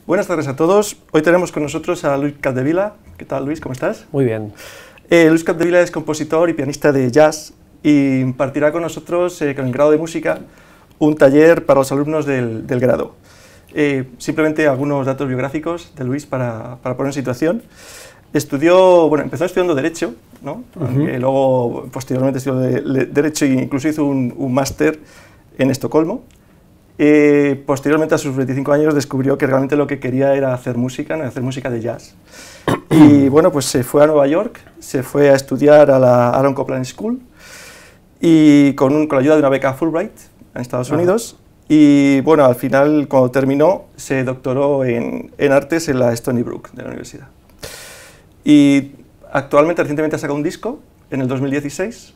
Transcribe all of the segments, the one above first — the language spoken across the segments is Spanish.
Buenas tardes a todos. Hoy tenemos con nosotros a Luis Capdevila. ¿Qué tal, Luis? ¿Cómo estás? Muy bien. Luis Capdevila es compositor y pianista de jazz y impartirá con nosotros, con el grado de música, un taller para los alumnos del grado. Simplemente algunos datos biográficos de Luis para poner en situación. Empezó estudiando Derecho, ¿no? Luego, posteriormente, estudió Derecho e incluso hizo un máster en Estocolmo. Posteriormente, a sus 25 años, descubrió que realmente lo que quería era hacer música, ¿no? Hacer música de jazz. Y bueno, pues se fue a Nueva York, se fue a estudiar a la Aaron Copland School y con la ayuda de una beca Fulbright en Estados Unidos. Y bueno, al final, cuando terminó, se doctoró en artes en la Stony Brook de la universidad. Y actualmente, recientemente ha sacado un disco, en el 2016,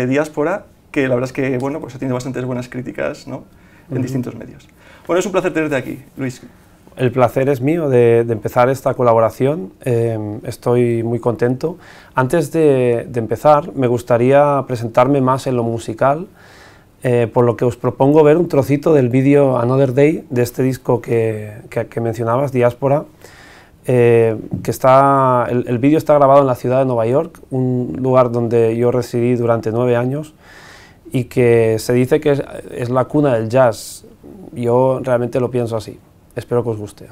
Diáspora, que la verdad es que bueno, pues ha tenido bastantes buenas críticas, ¿no? En distintos medios. Bueno, es un placer tenerte aquí, Luis. El placer es mío de empezar esta colaboración, estoy muy contento. Antes de empezar, me gustaría presentarme más en lo musical, por lo que os propongo ver un trocito del vídeo Another Day, de este disco que mencionabas, Diáspora, el vídeo está grabado en la ciudad de Nueva York, un lugar donde yo residí durante 9 años, y que se dice que es la cuna del jazz. Yo realmente lo pienso así. Espero que os guste.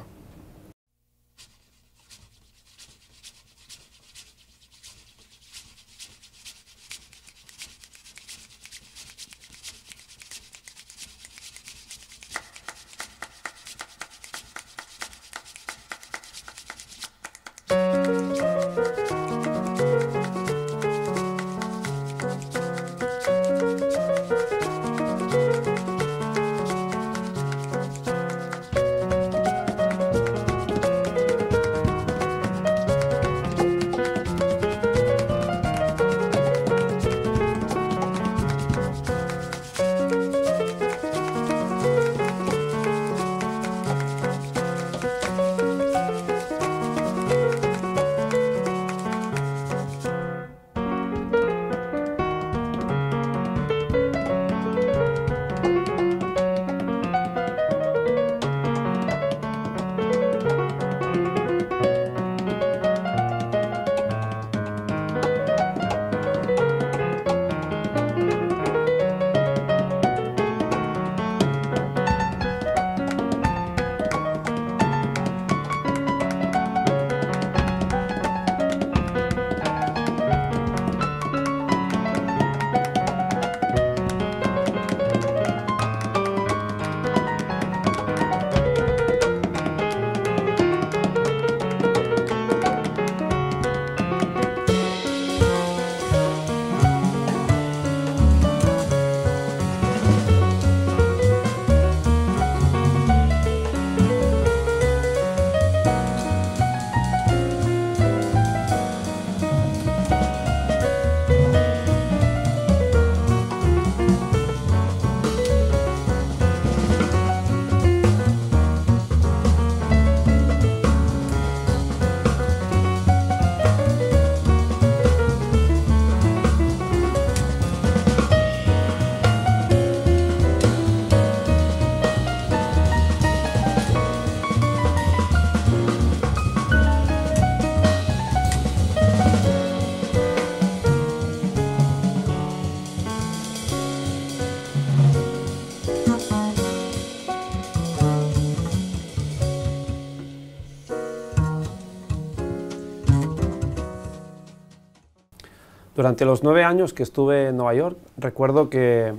Durante los 9 años que estuve en Nueva York, recuerdo que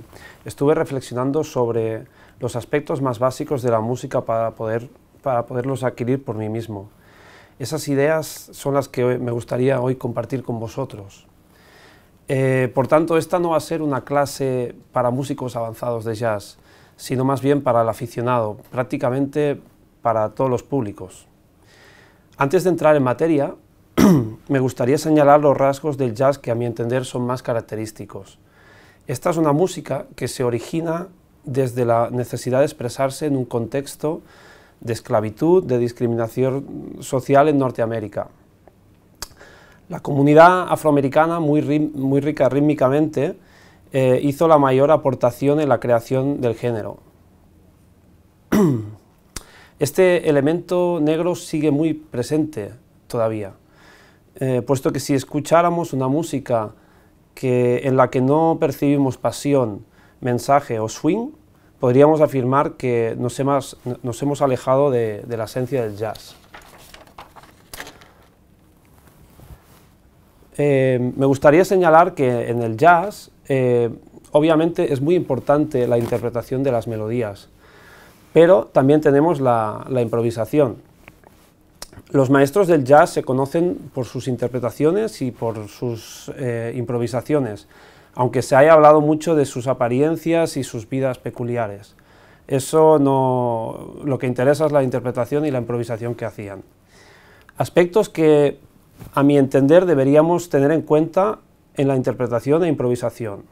estuve reflexionando sobre los aspectos más básicos de la música para poderlos adquirir por mí mismo. Esas ideas son las que me gustaría hoy compartir con vosotros. Por tanto, esta no va a ser una clase para músicos avanzados de jazz, sino más bien para el aficionado, prácticamente para todos los públicos. Antes de entrar en materia, me gustaría señalar los rasgos del jazz que a mi entender son más característicos. Esta es una música que se origina desde la necesidad de expresarse en un contexto de esclavitud, de discriminación social en Norteamérica. La comunidad afroamericana, muy rica rítmicamente, hizo la mayor aportación en la creación del género. Este elemento negro sigue muy presente todavía, puesto que si escucháramos una música en la que no percibimos pasión, mensaje o swing, podríamos afirmar que nos hemos alejado de la esencia del jazz. Me gustaría señalar que en el jazz, obviamente es muy importante la interpretación de las melodías, pero también tenemos la improvisación. Los maestros del jazz se conocen por sus interpretaciones y por sus improvisaciones, aunque se haya hablado mucho de sus apariencias y sus vidas peculiares. Eso no, lo que interesa es la interpretación y la improvisación que hacían. Aspectos que, a mi entender, deberíamos tener en cuenta en la interpretación e improvisación.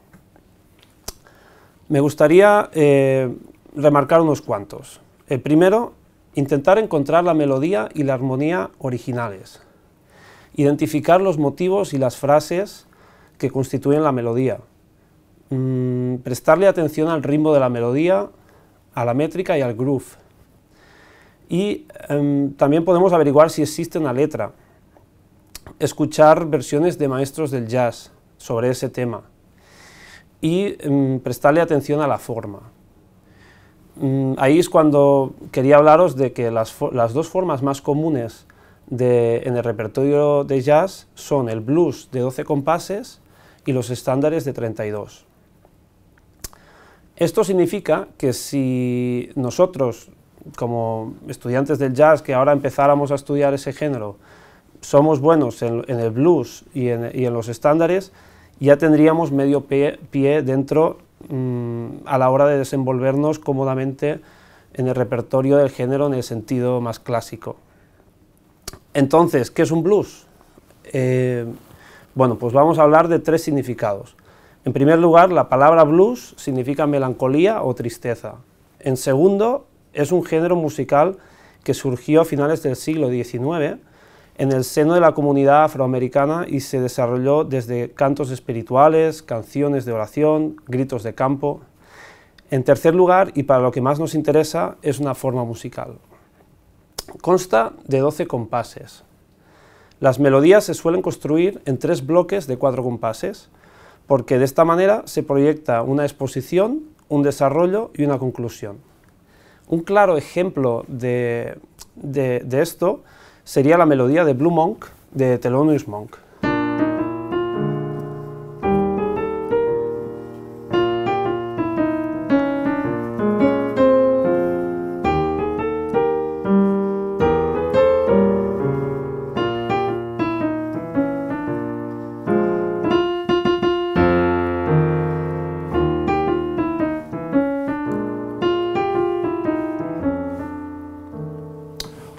Me gustaría remarcar unos cuantos. El primero, intentar encontrar la melodía y la armonía originales. Identificar los motivos y las frases que constituyen la melodía. Prestarle atención al ritmo de la melodía, a la métrica y al groove. Y también podemos averiguar si existe una letra. Escuchar versiones de maestros del jazz sobre ese tema. Y prestarle atención a la forma. Ahí es cuando quería hablaros de que las dos formas más comunes en el repertorio de jazz son el blues de 12 compases y los estándares de 32. Esto significa que si nosotros, como estudiantes del jazz, que ahora empezáramos a estudiar ese género, somos buenos en el blues y en los estándares, ya tendríamos medio pie dentro a la hora de desenvolvernos cómodamente en el repertorio del género en el sentido más clásico. Entonces, ¿qué es un blues? Bueno, pues vamos a hablar de tres significados. En primer lugar, la palabra blues significa melancolía o tristeza. En segundo, es un género musical que surgió a finales del siglo XIX en el seno de la comunidad afroamericana y se desarrolló desde cantos espirituales, canciones de oración, gritos de campo. En tercer lugar, y para lo que más nos interesa, es una forma musical. Consta de 12 compases. Las melodías se suelen construir en 3 bloques de 4 compases, porque de esta manera se proyecta una exposición, un desarrollo y una conclusión. Un claro ejemplo de esto sería la melodía de Blue Monk de Thelonious Monk.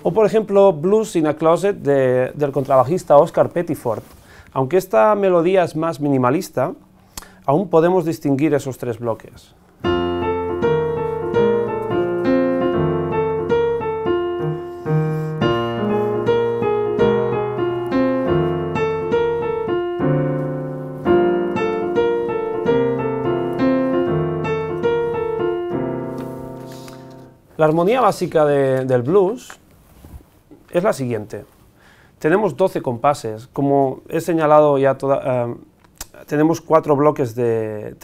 O por ejemplo, Blues in a Closet del contrabajista Oscar Pettiford. Aunque esta melodía es más minimalista, aún podemos distinguir esos 3 bloques. La armonía básica del blues es la siguiente. Tenemos 12 compases, como he señalado ya, tenemos 3 bloques de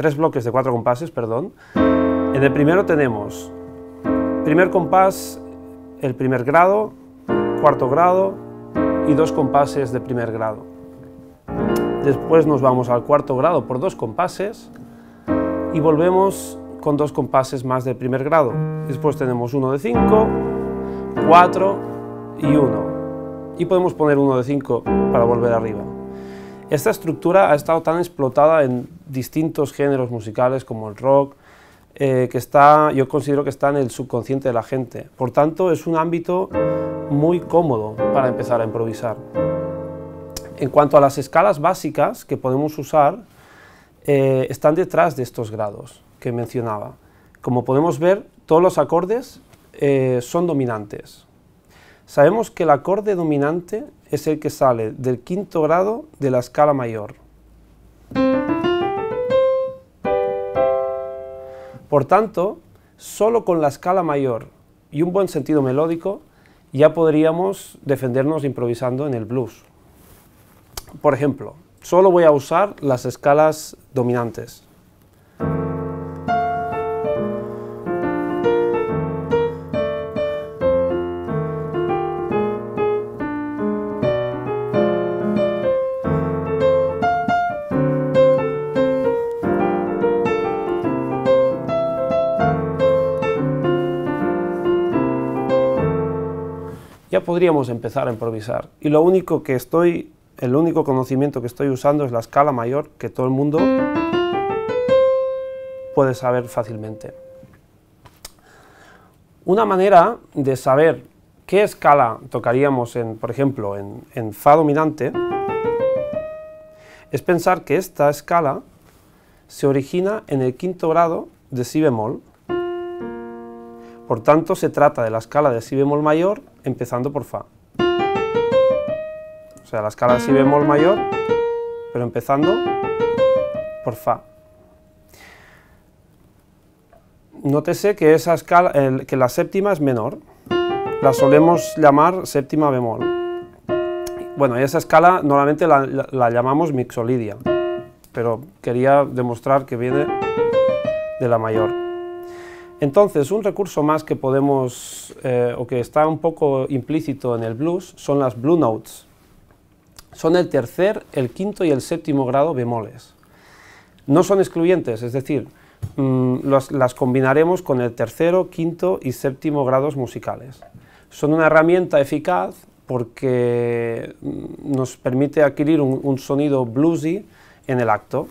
4 compases, perdón. En el primero tenemos primer compás, el primer grado, cuarto grado y 2 compases de primer grado. Después nos vamos al cuarto grado por 2 compases y volvemos con 2 compases más del primer grado. Después tenemos uno de 5, 4 y 1, y podemos poner uno de 5 para volver arriba. Esta estructura ha estado tan explotada en distintos géneros musicales como el rock, yo considero que está en el subconsciente de la gente. Por tanto, es un ámbito muy cómodo para empezar a improvisar. En cuanto a las escalas básicas que podemos usar, están detrás de estos grados que mencionaba. Como podemos ver, todos los acordes son dominantes. Sabemos que el acorde dominante es el que sale del quinto grado de la escala mayor. Por tanto, solo con la escala mayor y un buen sentido melódico, ya podríamos defendernos improvisando en el blues. Por ejemplo, solo voy a usar las escalas dominantes. Ya podríamos empezar a improvisar. Y el único conocimiento que estoy usando es la escala mayor, que todo el mundo puede saber fácilmente. Una manera de saber qué escala tocaríamos, por ejemplo, en Fa dominante, es pensar que esta escala se origina en el quinto grado de Si bemol. Por tanto, se trata de la escala de Si bemol mayor empezando por Fa. O sea, la escala de Si bemol mayor, pero empezando por Fa. Nótese que esa escala, que la séptima es menor. La solemos llamar séptima bemol. Bueno, esa escala normalmente la llamamos mixolidia, pero quería demostrar que viene de la mayor. Entonces, un recurso más que podemos, o que está un poco implícito en el blues, son las blue notes. Son el tercer, el quinto y el séptimo grado bemoles. No son excluyentes, es decir, las combinaremos con el tercero, quinto y séptimo grados musicales. Son una herramienta eficaz porque nos permite adquirir un sonido bluesy en el acto.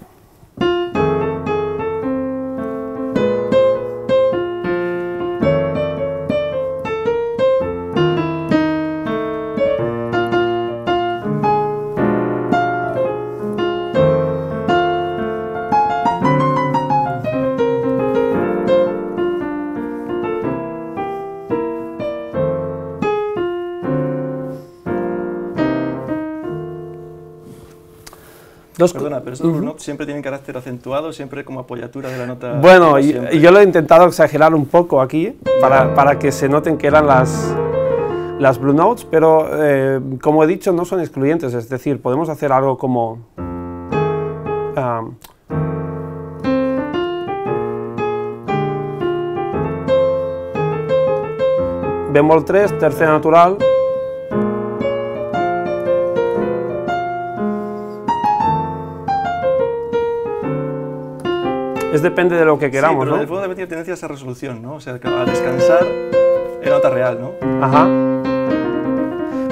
Perdona, pero esos notes siempre tienen carácter acentuado, siempre como apoyatura de la nota. Bueno, y yo lo he intentado exagerar un poco aquí, para que se noten que eran las blue notes, pero como he dicho, no son excluyentes, es decir, podemos hacer algo como... bemol 3, tercera natural. Depende de lo que queramos, sí, pero ¿no? en el fondo debe tener tendencia a esa resolución, ¿no? O sea, a descansar en nota real, ¿no? Ajá.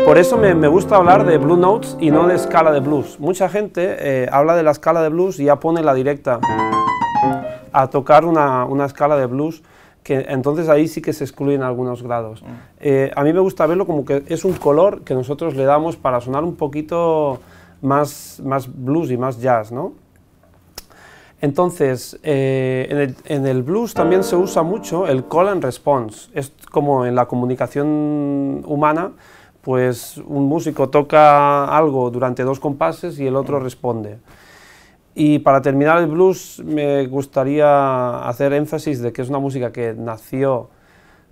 Por eso me gusta hablar de blue notes y no de escala de blues. Mucha gente habla de la escala de blues y ya pone la directa a tocar una escala de blues, que entonces ahí sí que se excluyen algunos grados. A mí me gusta verlo como que es un color que nosotros le damos para sonar un poquito más blues y más jazz, ¿no? Entonces, en el blues también se usa mucho el call and response. Es como en la comunicación humana, pues un músico toca algo durante 2 compases y el otro responde. Y para terminar el blues me gustaría hacer énfasis de que es una música que nació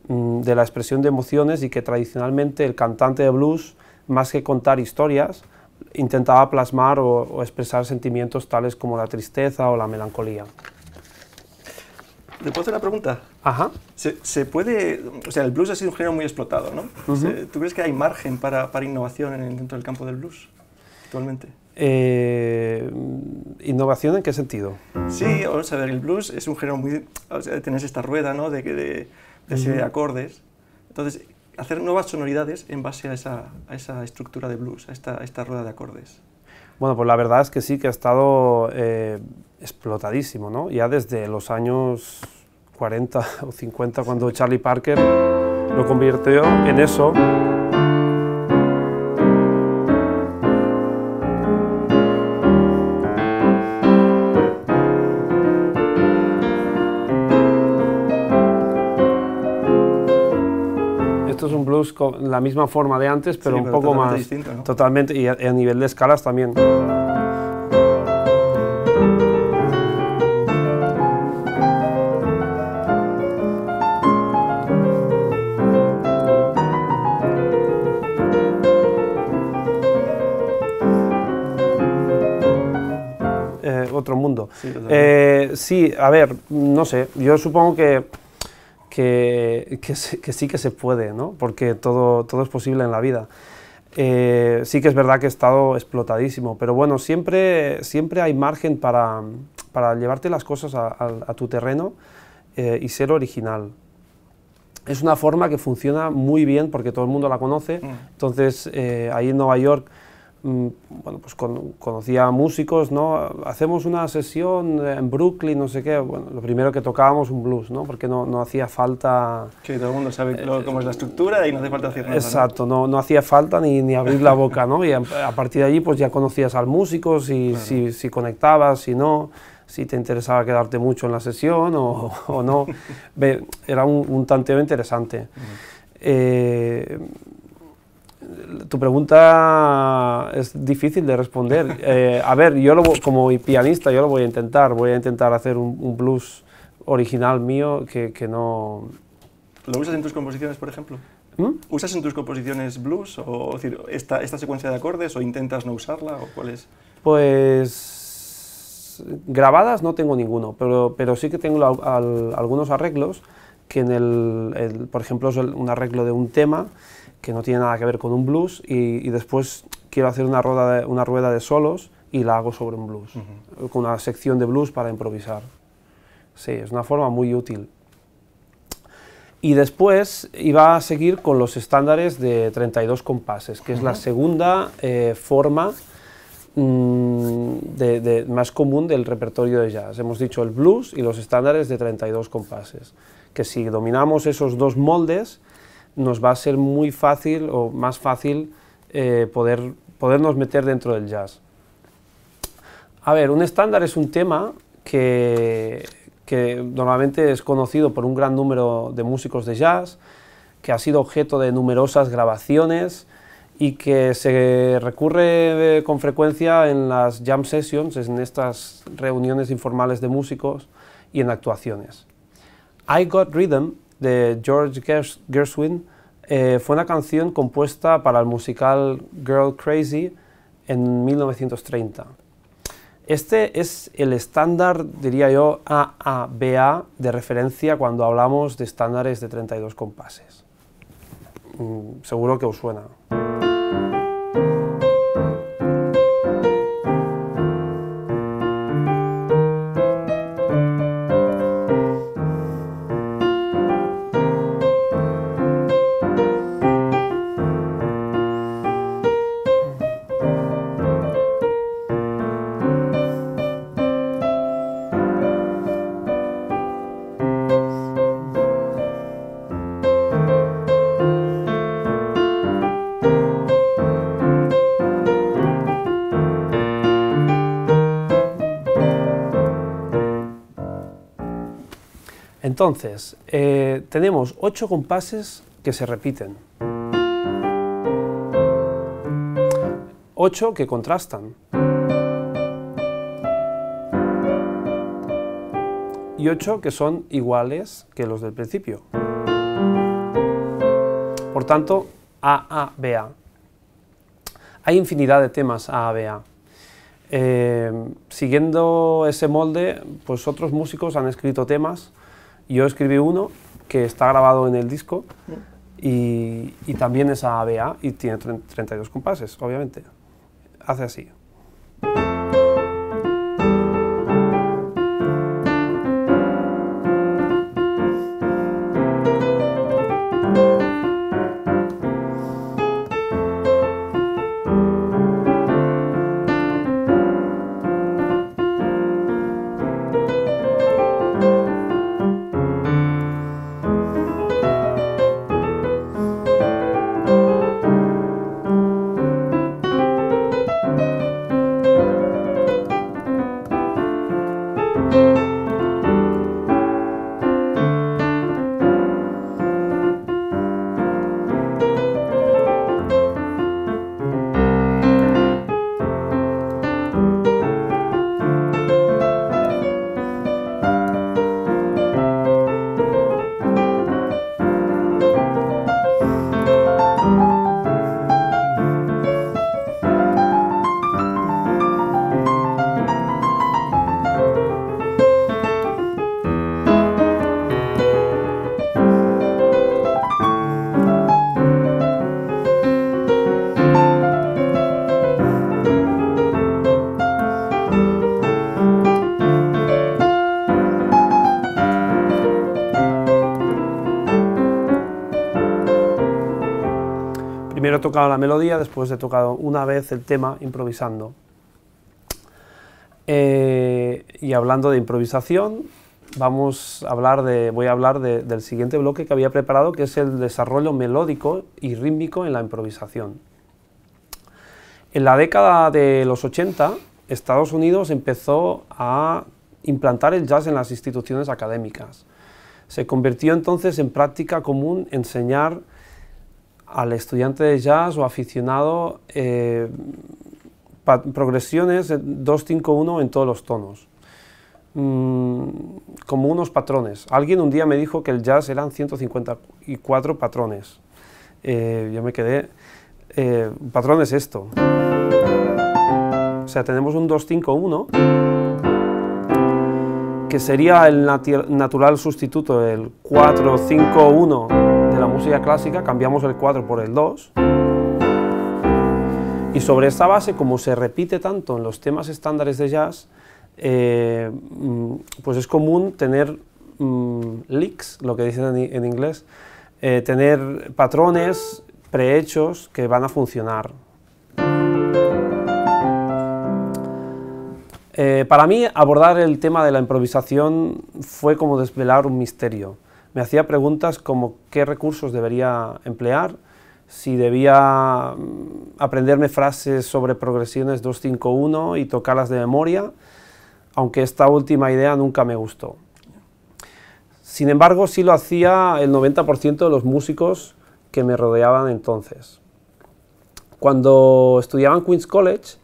de la expresión de emociones y que tradicionalmente el cantante de blues, más que contar historias, intentaba plasmar o expresar sentimientos tales como la tristeza o la melancolía. ¿Le puedo hacer una pregunta? Ajá. ¿Se puede...? O sea, el blues ha sido un género muy explotado, ¿no? ¿Tú crees que hay margen para innovación dentro del campo del blues actualmente? ¿Innovación en qué sentido? Sí, vamos a ver, el blues es un género muy... O sea, tenés esta rueda, ¿no?, de serie de acordes. Entonces, hacer nuevas sonoridades en base a esa estructura de blues, a esta rueda de acordes. Bueno, pues la verdad es que sí que ha estado explotadísimo, ¿no? Ya desde los años 40 o 50, cuando Charlie Parker lo convirtió en eso. Esto es un blues con la misma forma de antes, pero sí, un poco más distinto, ¿no? Totalmente, y a nivel de escalas también. Sí, totalmente. Sí, a ver, no sé, yo supongo que sí que se puede, ¿no? Porque todo es posible en la vida. Sí que es verdad que he estado explotadísimo, pero bueno, siempre hay margen para llevarte las cosas a tu terreno y ser original. Es una forma que funciona muy bien porque todo el mundo la conoce. Entonces, ahí en Nueva York, bueno, pues conocía a músicos, ¿no? Hacemos una sesión en Brooklyn, no sé qué. Bueno, lo primero que tocábamos un blues, ¿no? Porque no hacía falta... Que todo el mundo sabe cómo es la estructura y no hace falta hacer nada. Exacto, no hacía falta ni abrir la boca, ¿no? Y a partir de allí pues ya conocías al músico, si conectabas, si no, si te interesaba quedarte mucho en la sesión o no. Era un tanteo interesante. Tu pregunta es difícil de responder. A ver, como pianista yo lo voy a intentar hacer un blues original mío que no... ¿Lo usas en tus composiciones, por ejemplo? ¿Usas en tus composiciones blues o decir, esta secuencia de acordes o intentas no usarla o cuál es? Pues grabadas no tengo ninguno, pero sí que tengo algunos arreglos que por ejemplo es un arreglo de un tema que no tiene nada que ver con un blues y después quiero hacer una rueda de solos y la hago sobre un blues, con una sección de blues para improvisar. Sí, es una forma muy útil. Y después iba a seguir con los estándares de 32 compases, que es la segunda forma más común del repertorio de jazz. Hemos dicho el blues y los estándares de 32 compases, que si dominamos esos dos moldes, nos va a ser muy fácil o más fácil podernos meter dentro del jazz. A ver, un estándar es un tema que normalmente es conocido por un gran número de músicos de jazz, que ha sido objeto de numerosas grabaciones y que se recurre con frecuencia en las jam sessions, en estas reuniones informales de músicos y en actuaciones. I Got Rhythm, de George Gershwin, fue una canción compuesta para el musical Girl Crazy en 1930. Este es el estándar, diría yo, AABA de referencia cuando hablamos de estándares de 32 compases. Seguro que os suena. Entonces, tenemos 8 compases que se repiten, 8 que contrastan y 8 que son iguales que los del principio. Por tanto, AABA. Hay infinidad de temas AABA. Siguiendo ese molde, pues otros músicos han escrito temas. Yo escribí uno que está grabado en el disco y también es AABA y tiene 32 compases, obviamente. Hace así. Primero he tocado la melodía, después he tocado una vez el tema improvisando. Y hablando de improvisación, voy a hablar del siguiente bloque que había preparado, que es el desarrollo melódico y rítmico en la improvisación. En la década de los 80, Estados Unidos empezó a implantar el jazz en las instituciones académicas. Se convirtió entonces en práctica común enseñar al estudiante de jazz o aficionado progresiones 2-5-1 en todos los tonos, como unos patrones. Alguien un día me dijo que el jazz eran 154 patrones. Yo me quedé, patrón es esto. O sea, tenemos un 2-5-1, que sería el natural sustituto del 4-5-1 de la música clásica. Cambiamos el 4 por el 2. Y sobre esta base, como se repite tanto en los temas estándares de jazz, pues es común tener licks, lo que dicen en inglés, tener patrones prehechos que van a funcionar. Para mí, abordar el tema de la improvisación fue como desvelar un misterio. Me hacía preguntas como qué recursos debería emplear, si debía aprenderme frases sobre progresiones 2-5-1 y tocarlas de memoria, aunque esta última idea nunca me gustó. Sin embargo, sí lo hacía el 90% de los músicos que me rodeaban entonces. Cuando estudiaba en Queen's College,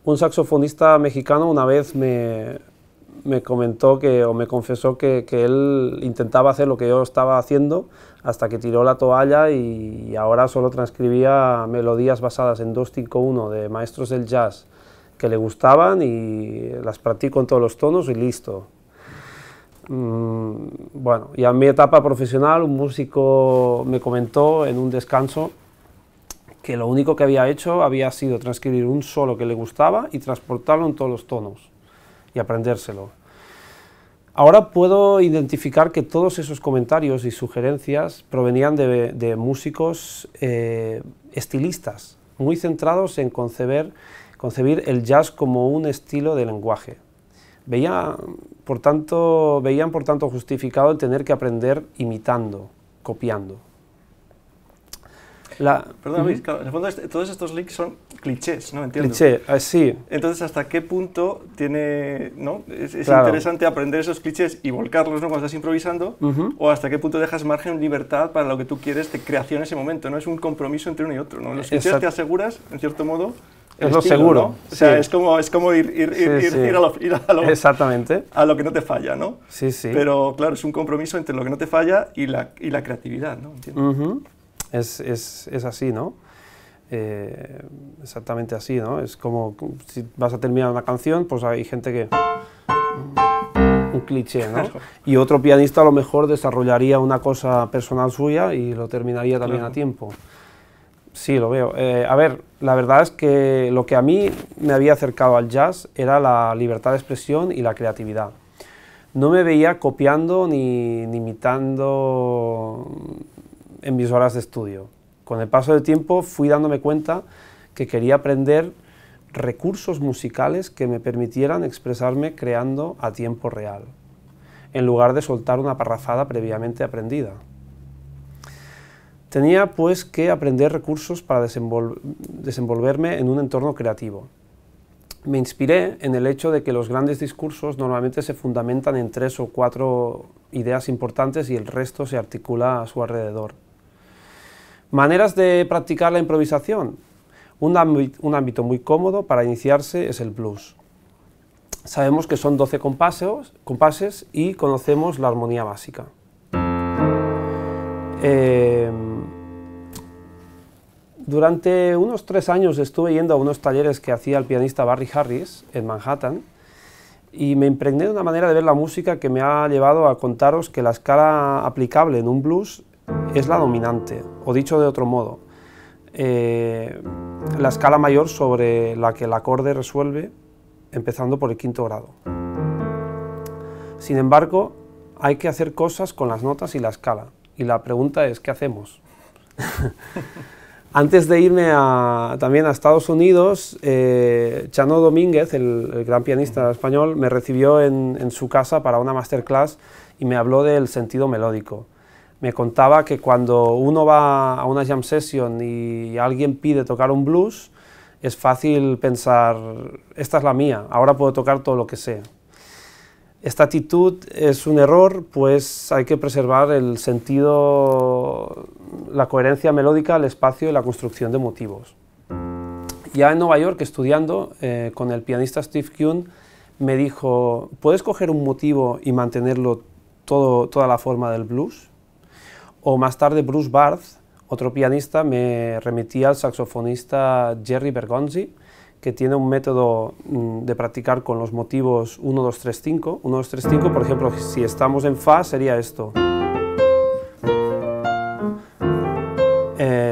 un saxofonista mexicano una vez me comentó me confesó que él intentaba hacer lo que yo estaba haciendo hasta que tiró la toalla y ahora solo transcribía melodías basadas en 2-5-1 de maestros del jazz que le gustaban y las practico en todos los tonos y listo. Bueno, y en mi etapa profesional un músico me comentó en un descanso que lo único que había hecho había sido transcribir un solo que le gustaba y transportarlo en todos los tonos y aprendérselo. Ahora puedo identificar que todos esos comentarios y sugerencias provenían de músicos estilistas, muy centrados en concebir el jazz como un estilo de lenguaje. Veían por tanto justificado el tener que aprender imitando, copiando. Perdón, Luis, claro, en el fondo todos estos links son clichés, ¿no? Entiendo. Cliché, sí. Entonces, ¿hasta qué punto es Claro. interesante aprender esos clichés y volcarlos, ¿no?, cuando estás improvisando? ¿O hasta qué punto dejas margen, libertad para lo que tú quieres de creación en ese momento? ¿No? Es un compromiso entre uno y otro, ¿no? Los clichés te aseguras, en cierto modo, el es lo estilo, seguro. ¿no? O sea, Sí. es como ir Exactamente. a lo que no te falla, ¿no? Sí, sí. Pero, claro, es un compromiso entre lo que no te falla y la creatividad, ¿no? ¿Entiendes? Es así, ¿no? Exactamente así, ¿no? Es como si vas a terminar una canción, pues hay gente que... un cliché, ¿no? Y otro pianista a lo mejor desarrollaría una cosa personal suya y lo terminaría también a tiempo. Sí, lo veo. A ver, la verdad es que lo que a mí me había acercado al jazz era la libertad de expresión y la creatividad. No me veía copiando ni imitando en mis horas de estudio. Con el paso del tiempo fui dándome cuenta que quería aprender recursos musicales que me permitieran expresarme creando a tiempo real, en lugar de soltar una parrafada previamente aprendida. Tenía pues que aprender recursos para desenvolverme en un entorno creativo. Me inspiré en el hecho de que los grandes discursos normalmente se fundamentan en 3 o 4 ideas importantes y el resto se articula a su alrededor. Maneras de practicar la improvisación. Un ámbito muy cómodo para iniciarse es el blues. Sabemos que son 12 compases y conocemos la armonía básica. Durante unos 3 años estuve yendo a unos talleres que hacía el pianista Barry Harris en Manhattan y me impregné de una manera de ver la música que me ha llevado a contaros que la escala aplicable en un blues es la dominante, o dicho de otro modo, la escala mayor sobre la que el acorde resuelve, empezando por el 5º grado. Sin embargo, hay que hacer cosas con las notas y la escala, y la pregunta es, ¿qué hacemos? Antes de irme también a Estados Unidos, Chano Domínguez, el gran pianista español, me recibió en su casa para una masterclass y me habló del sentido melódico. Me contaba que cuando uno va a una jam session y alguien pide tocar un blues, es fácil pensar, esta es la mía, ahora puedo tocar todo lo que sé. Esta actitud es un error, pues hay que preservar el sentido, la coherencia melódica, el espacio y la construcción de motivos. Ya en Nueva York, estudiando con el pianista Steve Kuhn, me dijo, ¿puedes coger un motivo y mantenerlo toda la forma del blues? O más tarde Bruce Barth, otro pianista, me remitía al saxofonista Jerry Bergonzi, que tiene un método de practicar con los motivos 1, 2, 3, 5. 1, 2, 3, 5, por ejemplo, si estamos en Fa sería esto.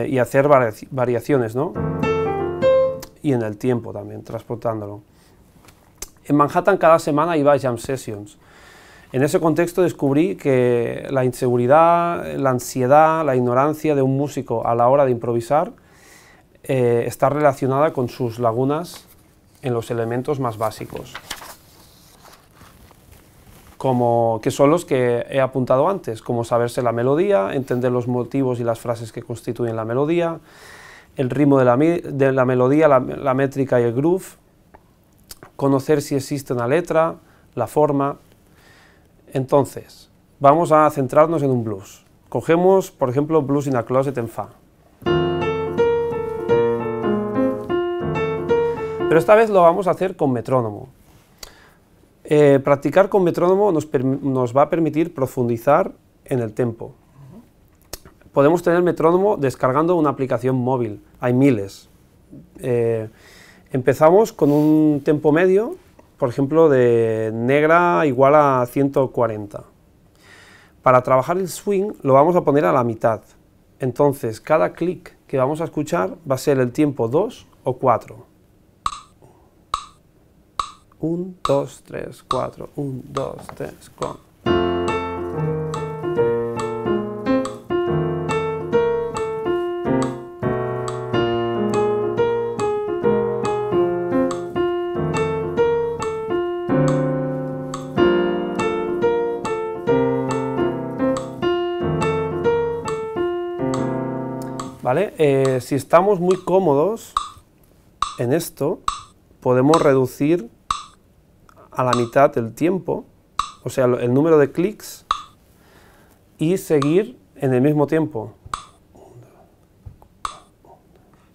Y hacer variaciones, ¿no? Y en el tiempo también, transportándolo. En Manhattan cada semana iba a jam sessions. En ese contexto descubrí que la inseguridad, la ansiedad, la ignorancia de un músico a la hora de improvisar está relacionada con sus lagunas en los elementos más básicos, que son los que he apuntado antes, como saberse la melodía, entender los motivos y las frases que constituyen la melodía, el ritmo de la melodía, la métrica y el groove, conocer si existe una letra, la forma. Entonces, vamos a centrarnos en un blues. Cogemos, por ejemplo, Blues in a Closet en Fa. Pero esta vez lo vamos a hacer con metrónomo. Practicar con metrónomo nos va a permitir profundizar en el tempo. Podemos tener metrónomo descargando una aplicación móvil, hay miles. Empezamos con un tempo medio, por ejemplo, de negra igual a 140. Para trabajar el swing lo vamos a poner a la mitad. Entonces, cada clic que vamos a escuchar va a ser el tiempo 2 o 4. 1, 2, 3, 4, 1, 2, 3, 4. ¿Vale? Si estamos muy cómodos en esto, podemos reducir a la mitad el tiempo, o sea, el número de clics, y seguir en el mismo tiempo.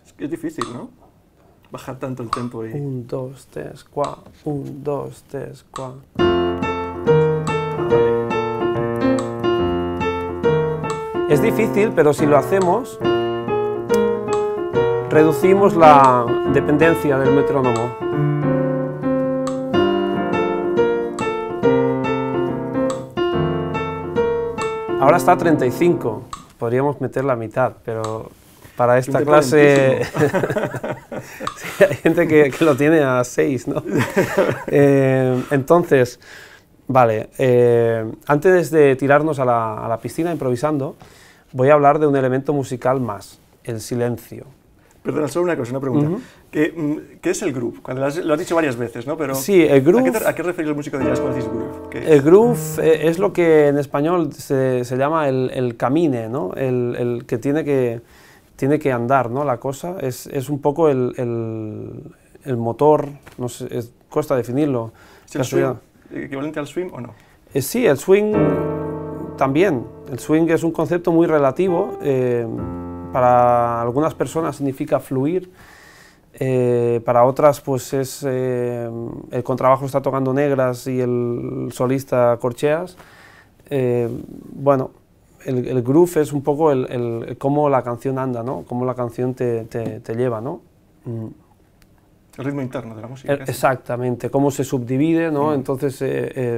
Es que es difícil, ¿no? Bajar tanto el tempo y... 1, 2, 3, 4, 1, 2, 3, 4. Es difícil, pero si lo hacemos, reducimos la dependencia del metrónomo. Ahora está a 35, podríamos meter la mitad, pero para esta clase sí, hay gente que lo tiene a 6, ¿no? Entonces, vale, antes de tirarnos a la piscina improvisando, voy a hablar de un elemento musical más, el silencio. Perdona, solo una cosa, una pregunta. ¿Qué es el groove? Lo has dicho varias veces, ¿no? Pero sí, el groove... ¿A qué refiere el músico de jazz cuando dices groove? El groove es lo que en español se llama el camine, ¿no? El que tiene que andar, ¿no? La cosa es un poco el motor, no sé, cuesta definirlo. ¿Es el swing, equivalente al swing o no? Sí, el swing también. El swing es un concepto muy relativo. Para algunas personas significa fluir, para otras pues es el contrabajo está tocando negras y el solista corcheas. Bueno, el groove es un poco cómo la canción anda, ¿no? Cómo la canción te lleva, ¿no? El ritmo interno de la música. Exactamente, cómo se subdivide, ¿no? Entonces,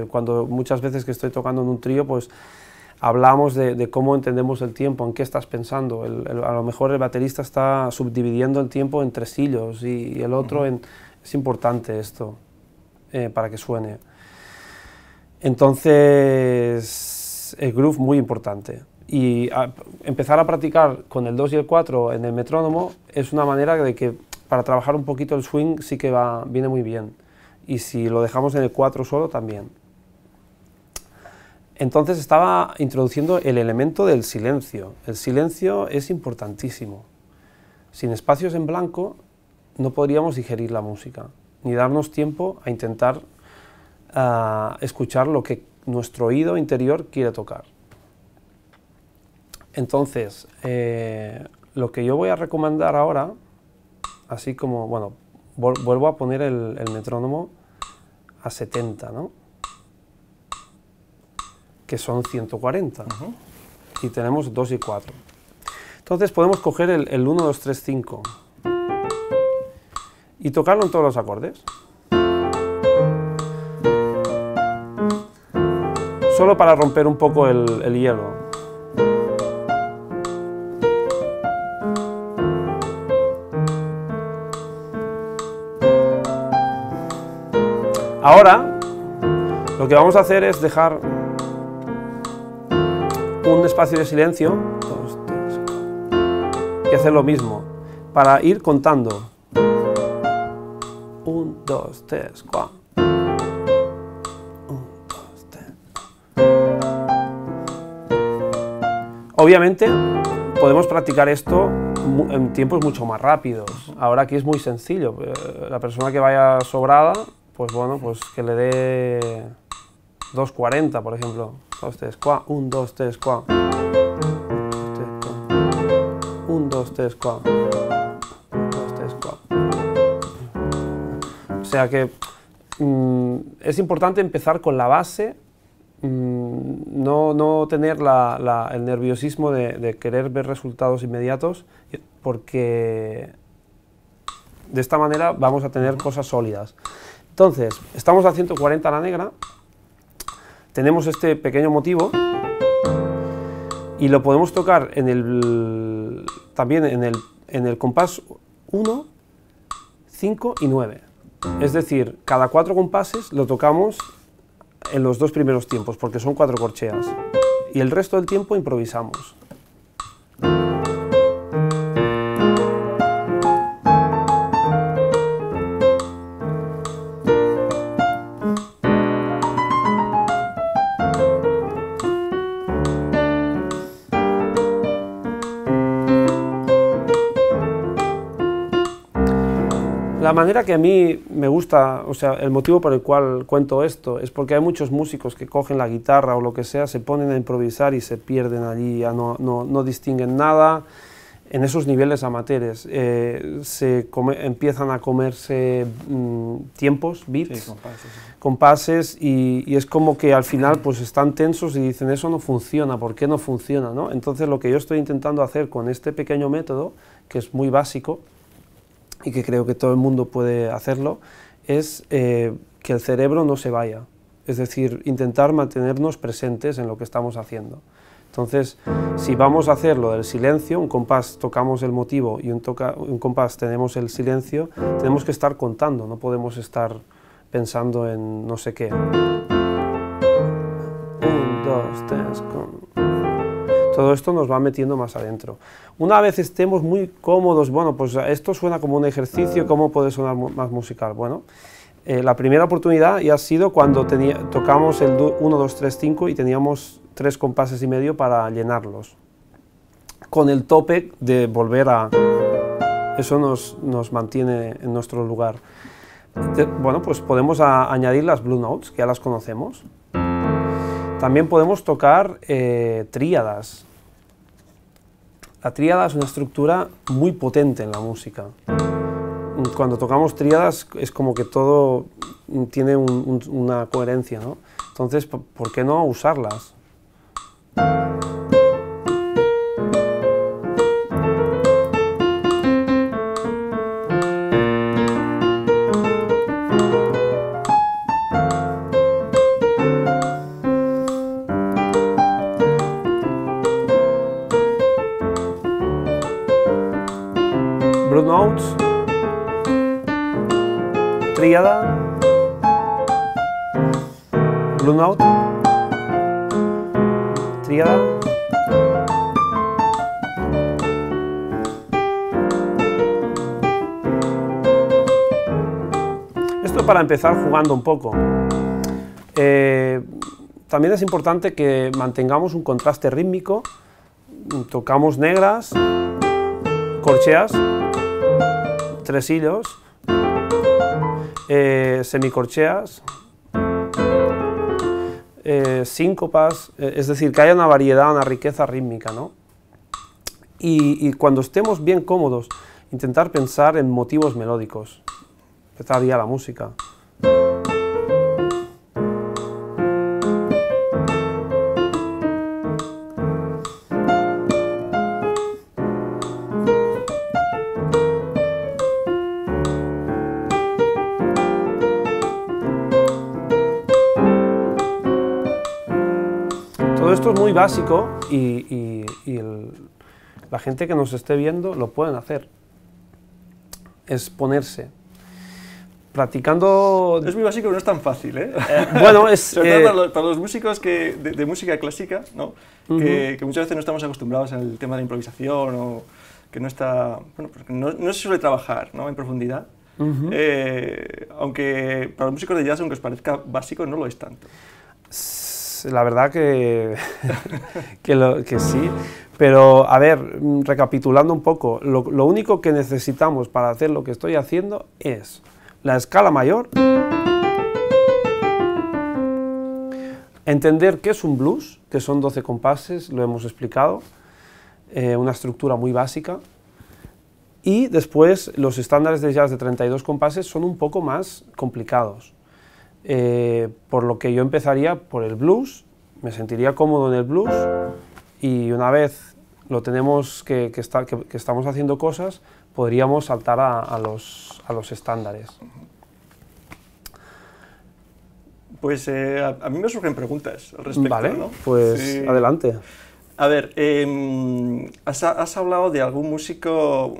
cuando muchas veces que estoy tocando en un trío, pues hablamos de cómo entendemos el tiempo, en qué estás pensando. A lo mejor el baterista está subdividiendo el tiempo en tresillos y el otro es importante esto para que suene. Entonces, el groove muy importante. empezar a practicar con el 2 y el 4 en el metrónomo es una manera de que para trabajar un poquito el swing sí que viene muy bien. Y si lo dejamos en el 4 solo, también. Entonces estaba introduciendo el elemento del silencio. El silencio es importantísimo. Sin espacios en blanco no podríamos digerir la música, ni darnos tiempo a intentar escuchar lo que nuestro oído interior quiere tocar. Entonces, lo que yo voy a recomendar ahora, así como, bueno, vuelvo a poner el metrónomo a 70, ¿no? Que son 140, y tenemos 2 y 4. Entonces podemos coger el 1, 2, 3, 5 y tocarlo en todos los acordes. Solo para romper un poco el hielo. Ahora, lo que vamos a hacer es dejar un espacio de silencio, 2, 3, 4, y hacer lo mismo, para ir contando. 1, 2, 3, 4. 1, 2, 3. Obviamente, podemos practicar esto en tiempos mucho más rápidos. Ahora aquí es muy sencillo. La persona que vaya sobrada, pues bueno, pues que le dé 2.40, por ejemplo. 2, 3, 4. 1, 2, 3, 4. 1, 2, 3, 4. 1, 2, 3, 4. O sea que es importante empezar con la base, no tener el nerviosismo de querer ver resultados inmediatos, porque de esta manera vamos a tener cosas sólidas. Entonces, estamos a 140 a la negra, tenemos este pequeño motivo y lo podemos tocar también en el compás 1, 5 y 9. Es decir, cada 4 compases lo tocamos en los 2 primeros tiempos, porque son 4 corcheas, y el resto del tiempo improvisamos. La manera que a mí me gusta, o sea, el motivo por el cual cuento esto, es porque hay muchos músicos que cogen la guitarra o lo que sea, se ponen a improvisar y se pierden allí, ya no distinguen nada en esos niveles amateurs. Empiezan a comerse tiempos, beats, sí, compases, y es como que al final pues están tensos y dicen, eso no funciona, ¿por qué no funciona, no? Entonces lo que yo estoy intentando hacer con este pequeño método, que es muy básico, y que creo que todo el mundo puede hacerlo, es que el cerebro no se vaya, es decir, intentar mantenernos presentes en lo que estamos haciendo. Entonces, si vamos a hacer lo del silencio, un compás tocamos el motivo y un compás tenemos el silencio, tenemos que estar contando, no podemos estar pensando en no sé qué. 1, 2, 3, todo esto nos va metiendo más adentro. Una vez estemos muy cómodos, bueno, pues esto suena como un ejercicio, ¿cómo puede sonar más musical? Bueno, la primera oportunidad ya ha sido cuando tocamos el 1, 2, 3, 5 y teníamos 3 compases y medio para llenarlos, con el tope de volver a... Eso nos mantiene en nuestro lugar. Bueno, pues podemos añadir las Blue Notes, que ya las conocemos. También podemos tocar tríadas. La tríada es una estructura muy potente en la música. Cuando tocamos tríadas es como que todo tiene una coherencia, ¿no? Entonces, ¿por qué no usarlas? Blue Notes, tríada, Blue Note, tríada, para empezar jugando un poco. También es importante que mantengamos un contraste rítmico. Tocamos negras, corcheas, tresillos, semicorcheas, síncopas, es decir, que haya una variedad, una riqueza rítmica, ¿no? Y cuando estemos bien cómodos, intentar pensar en motivos melódicos. Empezar ya la música. Todo esto es muy básico y la gente que nos esté viendo lo pueden hacer. Es ponerse. Practicando... Es muy básico, pero no es tan fácil, ¿eh? Bueno, es... Sobre todo para los músicos de música clásica, ¿no? Que muchas veces no estamos acostumbrados al tema de improvisación o que no está... Bueno, porque no se suele trabajar, ¿no? En profundidad. Aunque para los músicos de jazz, aunque os parezca básico, no lo es tanto. La verdad que sí, pero a ver, recapitulando un poco, lo único que necesitamos para hacer lo que estoy haciendo es la escala mayor, entender qué es un blues, que son 12 compases, lo hemos explicado, una estructura muy básica, y después los estándares de jazz de 32 compases son un poco más complicados. Por lo que yo empezaría por el blues, me sentiría cómodo en el blues y una vez lo tenemos que estamos haciendo cosas, podríamos saltar a los estándares. Pues a mí me surgen preguntas al respecto, vale, ¿no? Pues sí. Adelante. A ver, has hablado de algún músico,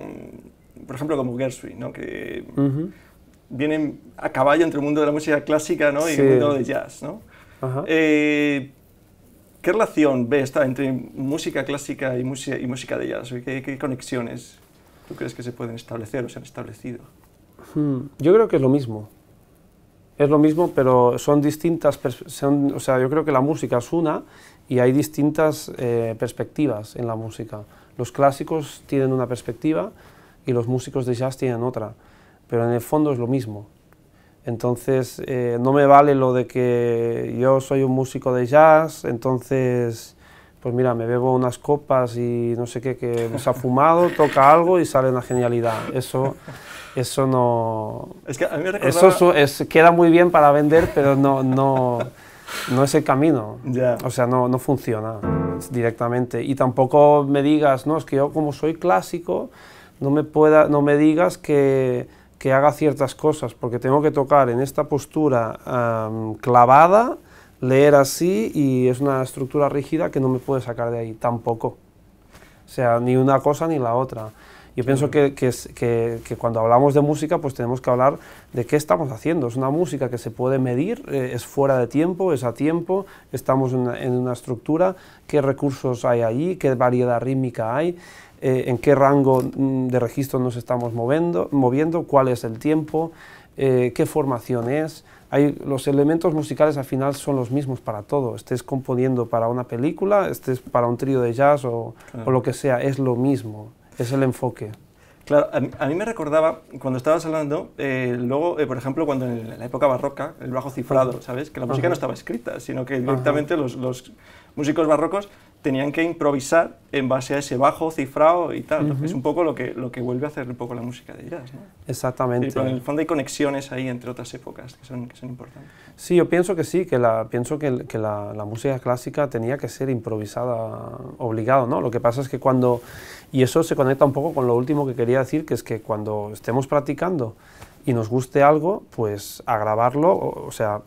por ejemplo como Gershwin, ¿no? Que vienen a caballo entre el mundo de la música clásica, ¿no? Y el mundo de jazz, ¿no? ¿Qué relación ves entre música clásica y música de jazz? ¿Qué conexiones tú crees que se pueden establecer o se han establecido? Yo creo que es lo mismo. Es lo mismo, pero son distintas, o sea, yo creo que la música es una y hay distintas perspectivas en la música. Los clásicos tienen una perspectiva y los músicos de jazz tienen otra, pero en el fondo es lo mismo. Entonces, no me vale lo de que yo soy un músico de jazz, entonces, pues mira, me bebo unas copas y no sé qué, que se ha fumado, toca algo y sale una genialidad. Eso no... Es que a mí me recordaba... Eso queda muy bien para vender, pero no es el camino. Yeah. O sea, no funciona directamente. Y tampoco me digas, no, es que yo como soy clásico, no me digas que haga ciertas cosas, porque tengo que tocar en esta postura clavada, leer así, y es una estructura rígida que no me puede sacar de ahí, tampoco. O sea, ni una cosa ni la otra. Yo pienso que cuando hablamos de música, pues tenemos que hablar de qué estamos haciendo. Es una música que se puede medir, es fuera de tiempo, es a tiempo, estamos en una estructura, qué recursos hay allí, qué variedad rítmica hay, en qué rango de registro nos estamos moviendo, cuál es el tiempo, qué formación es. Los elementos musicales al final son los mismos para todo, estés componiendo para una película, estés para un trío de jazz o lo que sea, es lo mismo, es el enfoque. Claro, a mí me recordaba, cuando estabas hablando, luego, por ejemplo, cuando en la época barroca, el bajo cifrado, ¿sabes? Que la música no estaba escrita, sino que directamente los músicos barrocos tenían que improvisar en base a ese bajo cifrado y tal. Es un poco lo que vuelve a hacer un poco la música de jazz, ¿no? Exactamente. Y, pero en el fondo hay conexiones ahí entre otras épocas que son importantes. Sí, yo pienso que sí, pienso que la música clásica tenía que ser improvisada, obligado, ¿no? Lo que pasa es que y eso se conecta un poco con lo último que quería decir, que es que cuando estemos practicando y nos guste algo, pues a grabarlo, o sea,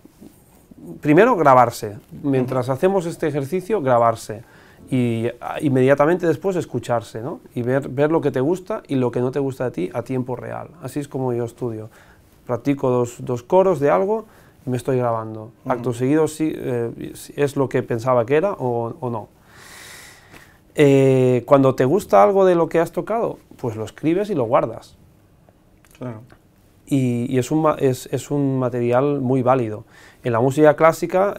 primero grabarse, mientras hacemos este ejercicio, grabarse, y inmediatamente después escucharse, ¿no? Y ver lo que te gusta y lo que no te gusta de ti a tiempo real. Así es como yo estudio. Practico dos coros de algo y me estoy grabando. Acto seguido si es lo que pensaba que era o no. Cuando te gusta algo de lo que has tocado, pues lo escribes y lo guardas. Claro. y es un material muy válido. En la música clásica,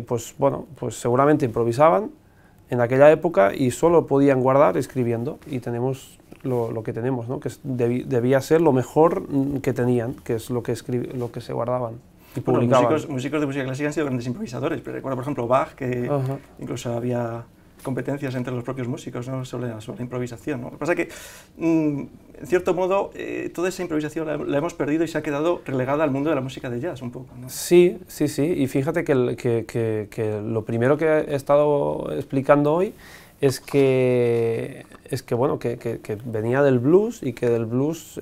pues bueno, pues seguramente improvisaban en aquella época y solo podían guardar escribiendo, y tenemos lo que tenemos, ¿no? Que debía ser lo mejor que tenían, que es lo que se guardaban y publicaban. Bueno, músicos de música clásica han sido grandes improvisadores, pero recuerdo, por ejemplo, Bach, que incluso había competencias entre los propios músicos, ¿no? sobre la improvisación, ¿no? Lo que pasa es que, en cierto modo, toda esa improvisación la hemos perdido y se ha quedado relegada al mundo de la música de jazz, un poco, ¿no? Sí, sí, sí, y fíjate que lo primero que he estado explicando hoy es que bueno, que venía del blues, y que el blues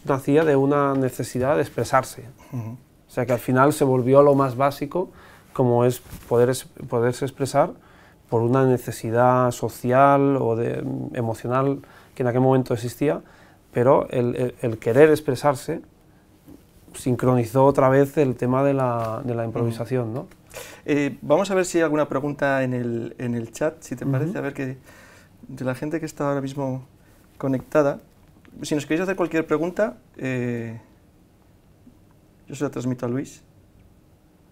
nacía de una necesidad de expresarse. O sea, que al final se volvió lo más básico, como es poderse expresar por una necesidad social o emocional que en aquel momento existía, pero el querer expresarse sincronizó otra vez el tema de la improvisación, ¿no? Vamos a ver si hay alguna pregunta en el chat, si te parece, a ver que de la gente que está ahora mismo conectada. Si nos queréis hacer cualquier pregunta, yo se la transmito a Luis.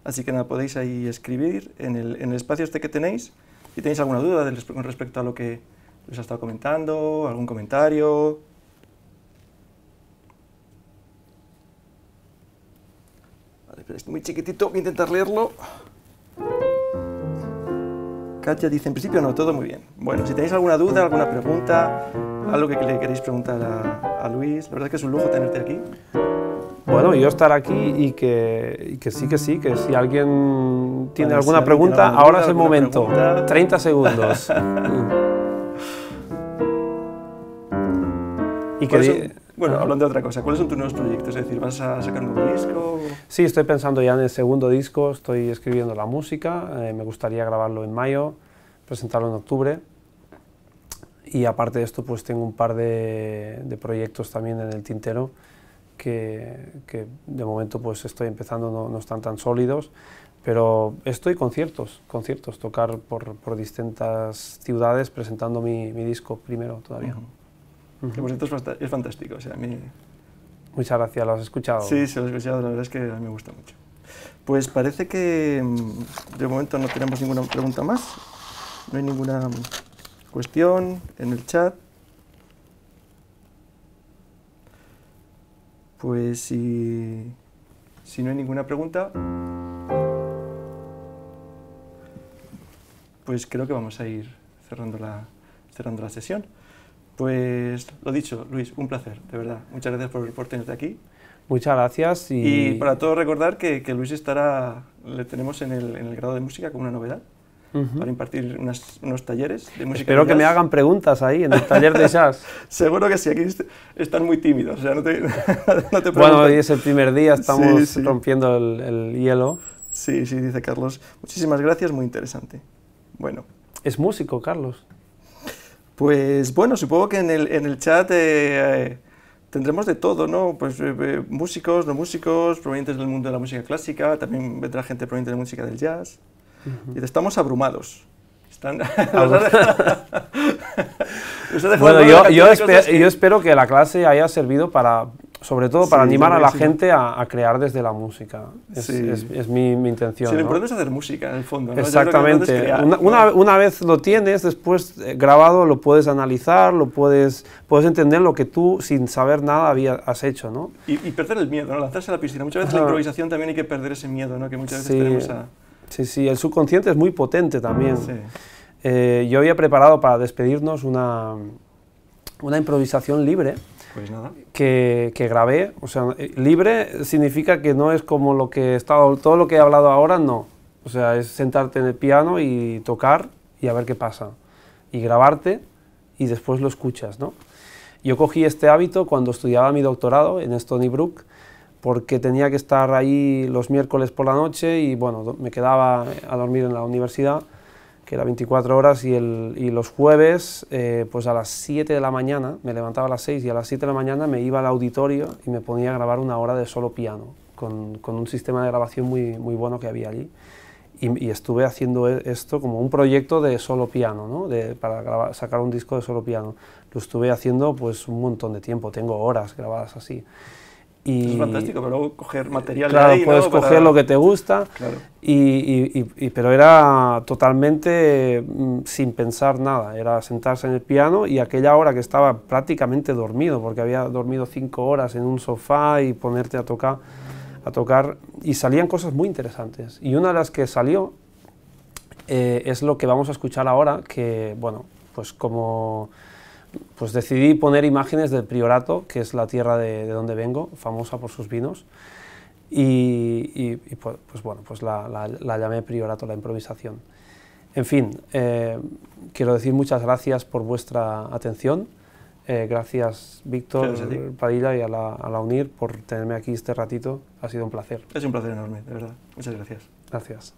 Así que nada, podéis ahí escribir en el espacio este que tenéis. Si tenéis alguna duda con respecto a lo que os ha estado comentando, algún comentario. Vale, pero es muy chiquitito, voy a intentar leerlo. Katia dice, en principio no, todo muy bien. Bueno, si tenéis alguna duda, alguna pregunta, algo que le queréis preguntar a Luis, la verdad es que es un lujo tenerte aquí. Bueno, yo estar aquí y que sí, que si alguien tiene alguna si pregunta, tiene alguna ahora duda, es el alguna momento. pregunta. 30 segundos. Bueno, hablando de otra cosa, ¿cuáles son tus nuevos proyectos? Es decir, ¿vas a sacar un nuevo disco? Sí, estoy pensando ya en el segundo disco, estoy escribiendo la música, me gustaría grabarlo en mayo, presentarlo en octubre. Y aparte de esto, pues tengo un par de proyectos también en el tintero que de momento pues estoy empezando, no están tan sólidos, pero estoy conciertos, tocar por distintas ciudades presentando mi disco primero todavía. Que por cierto es fantástico, o sea, a mí... Muchas gracias, ¿lo has escuchado? Sí, se lo he escuchado, la verdad es que a mí me gusta mucho. Pues parece que de momento no tenemos ninguna pregunta más, no hay ninguna cuestión en el chat. Pues si no hay ninguna pregunta, pues creo que vamos a ir cerrando la sesión. Pues lo dicho, Luis, un placer, de verdad. Muchas gracias por tenerte aquí. Muchas gracias. Y para todos recordar que Luis le tenemos en el grado de música como una novedad, para impartir unos talleres de música. Espero que me hagan preguntas ahí en el taller de jazz. Seguro que sí, aquí están muy tímidos, o sea, no te preguntan. Bueno, hoy es el primer día, estamos rompiendo el hielo. Sí, dice Carlos. Muchísimas gracias, muy interesante. Bueno. ¿Es músico, Carlos? Pues bueno, supongo que en el chat tendremos de todo, ¿no? Pues músicos, no músicos, provenientes del mundo de la música clásica, también vendrá gente proveniente de la música del jazz. Y estamos abrumados. Bueno, yo espero que la clase haya servido sobre todo para animar a la gente a crear desde la música. Es mi intención. Sí, lo importante es hacer música, en el fondo, ¿no? Exactamente. Una vez lo tienes, después grabado, lo puedes analizar, puedes entender lo que tú, sin saber nada, has hecho, ¿no? Y perder el miedo, ¿no? Lanzarse a la piscina. Muchas veces la improvisación también hay que perder ese miedo, ¿no? Que muchas veces tenemos a... Sí, el subconsciente es muy potente también. Yo había preparado para despedirnos una improvisación libre. Pues nada. Que grabé. O sea, libre significa que no es como todo lo que he hablado ahora, no. O sea, es sentarte en el piano y tocar y a ver qué pasa. Y grabarte y después lo escuchas, ¿no? Yo cogí este hábito cuando estudiaba mi doctorado en Stony Brook, porque tenía que estar ahí los miércoles por la noche y bueno, me quedaba a dormir en la universidad, que era 24 horas, y los jueves, pues a las 7 de la mañana, me levantaba a las 6 y a las 7 de la mañana me iba al auditorio y me ponía a grabar una hora de solo piano, con un sistema de grabación muy bueno que había allí. Y estuve haciendo esto como un proyecto de solo piano, ¿no? Para sacar un disco de solo piano. Lo estuve haciendo pues un montón de tiempo, tengo horas grabadas así. Eso es fantástico, pero luego coger material claro, de ahí, puedes ¿no? coger lo que te gusta, Claro. pero era totalmente sin pensar nada, era sentarse en el piano y aquella hora que estaba prácticamente dormido, porque había dormido 5 horas en un sofá y ponerte a tocar, y salían cosas muy interesantes. Y una de las que salió es lo que vamos a escuchar ahora, que, bueno, pues como... Pues decidí poner imágenes del Priorato, que es la tierra de donde vengo, famosa por sus vinos, pues bueno, pues la llamé Priorato, la improvisación. En fin, quiero decir muchas gracias por vuestra atención, gracias Víctor Padilla y a la UNIR por tenerme aquí este ratito, ha sido un placer. Es un placer enorme, de verdad. Muchas gracias. Gracias.